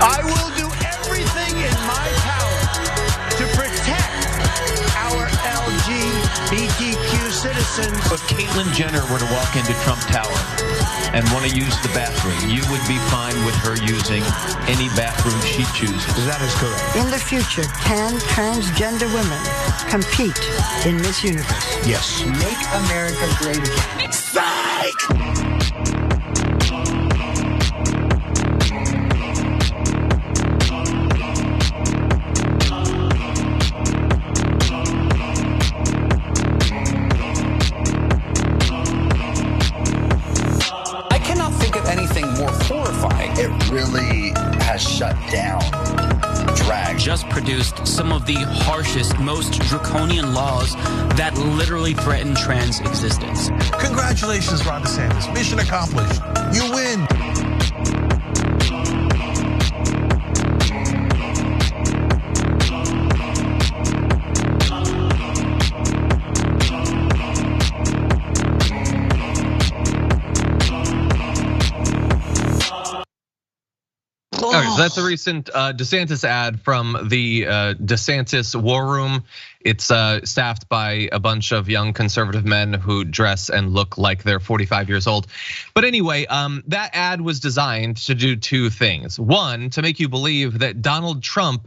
I will do everything in my power to protect our LGBTQ citizens. If Caitlyn Jenner were to walk into Trump Tower and want to use the bathroom, you would be fine with her using any bathroom she chooses. That is correct. In the future, can transgender women compete in Miss Universe? Yes. Make America great again. Psych! It really has shut down drag. Just produced some of the harshest, most draconian laws that literally threaten trans existence. Congratulations, Ron DeSantis. Mission accomplished. You win. Okay, so that's a recent DeSantis ad from the DeSantis War Room. It's staffed by a bunch of young conservative men who dress and look like they're 45 years old. But anyway, that ad was designed to do two things. One, to make you believe that Donald Trump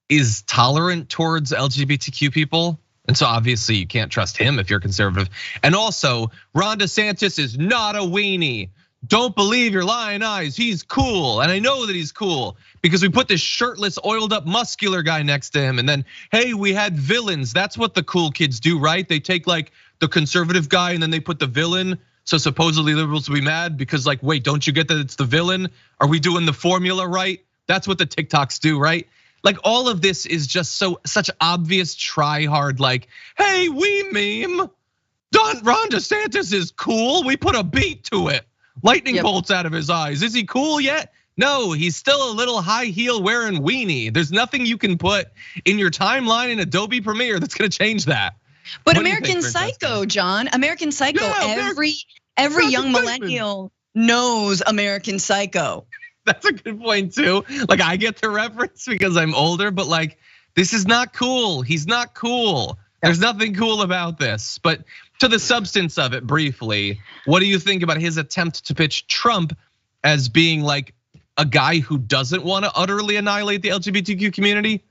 is tolerant towards LGBTQ people. And so obviously you can't trust him if you're conservative. And also, Ron DeSantis is not a weenie. Don't believe your lying eyes, he's cool. And I know that he's cool because we put this shirtless, oiled up, muscular guy next to him. And then, hey, we had villains. That's what the cool kids do, right? They take like the conservative guy and then they put the villain. So supposedly liberals will be mad because like, wait, don't you get that it's the villain? Are we doing the formula right? That's what the TikToks do, right? Like all of this is just such obvious try hard, like, hey, we meme. Ron DeSantis is cool, we put a beat to it. Lightning bolts out of his eyes. Is he cool yet? No, he's still a little high heel wearing weenie. There's nothing you can put in your timeline in Adobe Premiere that's gonna change that. But American Psycho, John, American Psycho, Yeah, every young millennial knows American Psycho. That's a good point too. Like I get the reference because I'm older, but like this is not cool. He's not cool. There's nothing cool about this. But to the substance of it briefly, what do you think about his attempt to pitch Trump as being like a guy who doesn't want to utterly annihilate the LGBTQ community?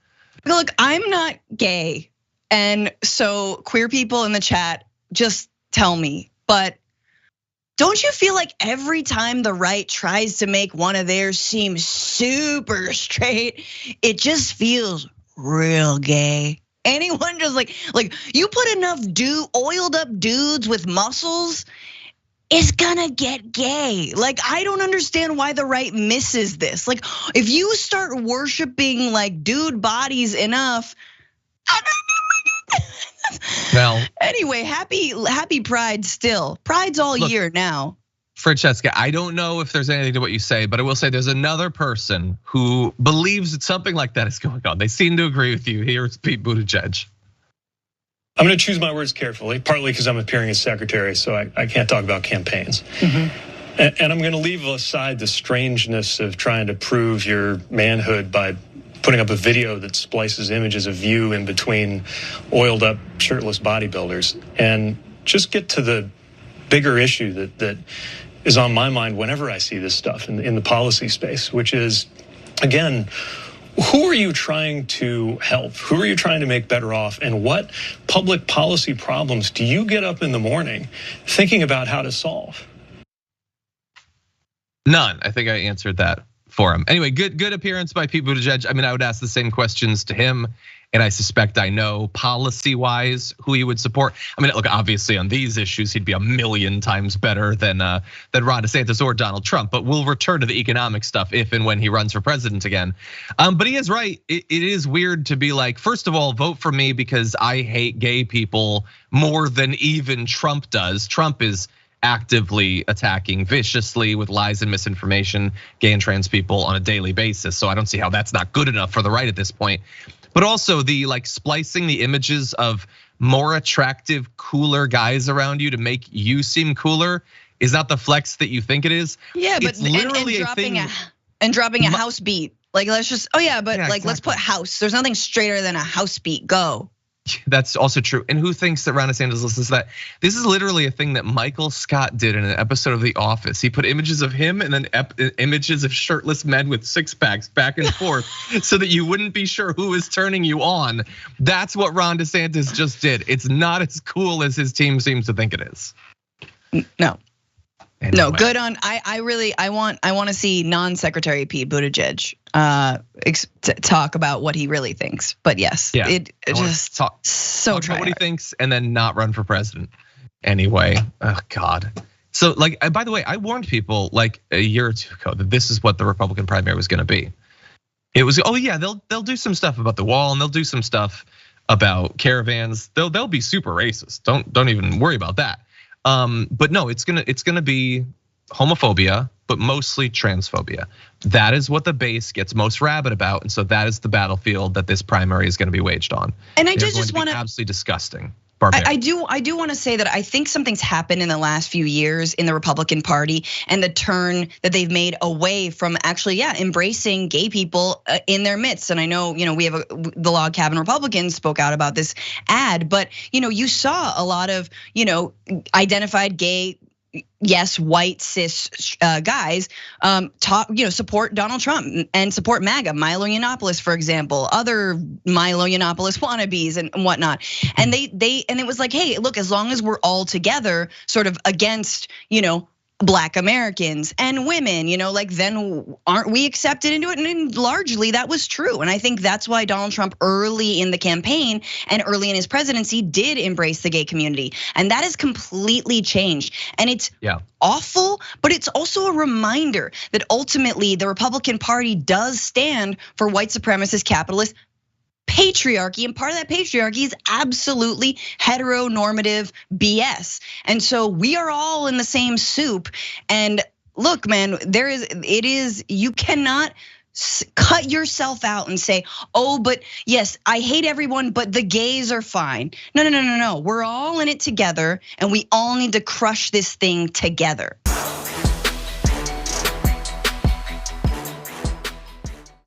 Look, I'm not gay. And so queer people in the chat, just tell me, but don't you feel like every time the right tries to make one of theirs seem super straight, it just feels real gay? Anyone just like you put enough oiled up dudes with muscles, it's gonna get gay. Like I don't understand why the right misses this. Like if you start worshiping like dude bodies enough, well, anyway, happy Pride still. Pride's all year now. Francesca, I don't know if there's anything to what you say, but I will say there's another person who believes that something like that is going on. They seem to agree with you. Here's Pete Buttigieg. I'm going to choose my words carefully, partly because I'm appearing as secretary, so I can't talk about campaigns. And I'm going to leave aside the strangeness of trying to prove your manhood by putting up a video that splices images of you in between oiled up shirtless bodybuilders and just get to the bigger issue that is on my mind whenever I see this stuff in the policy space, which is, again, who are you trying to help? Who are you trying to make better off? And what public policy problems do you get up in the morning thinking about how to solve? None. I think I answered that for him. Anyway, good appearance by Pete Buttigieg. I mean, I would ask the same questions to him. And I suspect I know policy-wise who he would support. I mean, look, obviously on these issues, he'd be a million times better than Ron DeSantis or Donald Trump. But we'll return to the economic stuff if and when he runs for president again. But he is right. It is weird to be like, first of all, vote for me because I hate gay people more than even Trump does. Trump is actively attacking viciously with lies and misinformation gay and trans people on a daily basis. So I don't see how that's not good enough for the right at this point. But also the like splicing the images of more attractive, cooler guys around you to make you seem cooler is not the flex that you think it is. Yeah, but it's literally and dropping a thing. And dropping a house beat. Like, let's just, let's put house. There's nothing straighter than a house beat. Go. That's also true. And who thinks that Ron DeSantis listens to that? This is literally a thing that Michael Scott did in an episode of The Office. He put images of him and then images of shirtless men with six packs back and forth so that you wouldn't be sure who is turning you on. That's what Ron DeSantis just did. It's not as cool as his team seems to think it is. No. Anyway. No, good on. I want to see non-Secretary Pete Buttigieg talk about what he really thinks. But yes, it just talk about what he thinks and then not run for president. Anyway, oh God. So like, by the way, I warned people like a year or two ago that this is what the Republican primary was going to be. It was, oh yeah, they'll do some stuff about the wall and they'll do some stuff about caravans. They'll be super racist. Don't even worry about that. But no, it's gonna be homophobia, but mostly transphobia. That is what the base gets most rabid about, and so that is the battlefield that this primary is going to be waged on. And I just want to absolutely disgusting. I do want to say that I think something's happened in the last few years in the Republican Party and the turn that they've made away from actually, embracing gay people in their midst. And I know, we have the Log Cabin Republicans spoke out about this ad, but you saw a lot of, identified gay, yes, white cis guys support Donald Trump and support MAGA, Milo Yiannopoulos, for example, other Milo Yiannopoulos wannabes and whatnot. And and it was like, hey, look, as long as we're all together, sort of against, Black Americans and women, then aren't we accepted into it? And largely that was true. And I think that's why Donald Trump early in the campaign and early in his presidency did embrace the gay community. And that has completely changed. And it's awful, but it's also a reminder that ultimately the Republican Party does stand for white supremacist capitalist patriarchy, and part of that patriarchy is absolutely heteronormative BS. And so we are all in the same soup. And look, man, you cannot cut yourself out and say, oh, but yes, I hate everyone, but the gays are fine. No. We're all in it together, and we all need to crush this thing together.